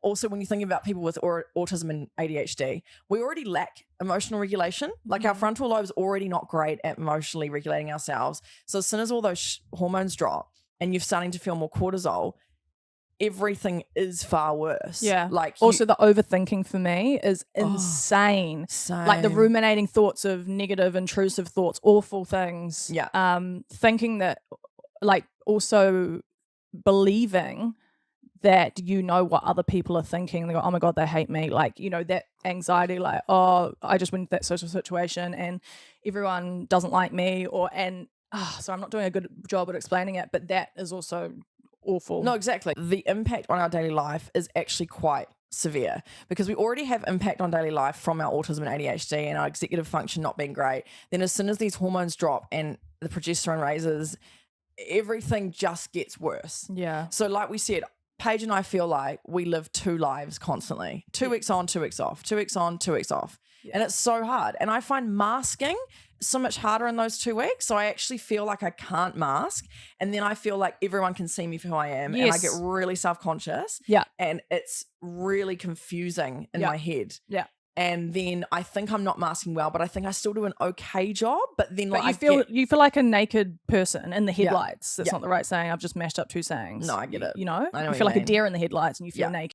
also when you think about people with autism and ADHD, we already lack emotional regulation. Like our frontal lobe's already not great at emotionally regulating ourselves. So as soon as all those hormones drop and you're starting to feel more cortisol, everything is far worse. Yeah. Like also the overthinking for me is insane. Like the ruminating thoughts of negative, intrusive thoughts, awful things. Yeah. Thinking that, like, also believing that you know what other people are thinking. They go, oh my God, they hate me. Like, you know, that anxiety, like, oh, I just went into that social situation and everyone doesn't like me, so I'm not doing a good job at explaining it, but that is also awful. No, exactly. The impact on our daily life is actually quite severe because we already have impact on daily life from our autism and ADHD and our executive function not being great. Then as soon as these hormones drop and the progesterone raises, everything just gets worse. Yeah. So like we said, Paige and I feel like we live 2 lives constantly. 2 weeks on, 2 weeks off, 2 weeks on, 2 weeks off. Yeah. And it's so hard. And I find masking so much harder in those 2 weeks. So I actually feel like I can't mask. And then I feel like everyone can see me for who I am. Yes. And I get really self-conscious. Yeah. And it's really confusing in my head. Yeah. And then I think I'm not masking well, but I think I still do an okay job. But then like you feel like a naked person in the headlights. That's not the right saying. I've just mashed up 2 sayings. No, I get it. You know? I know you feel like a deer in the headlights and you feel naked.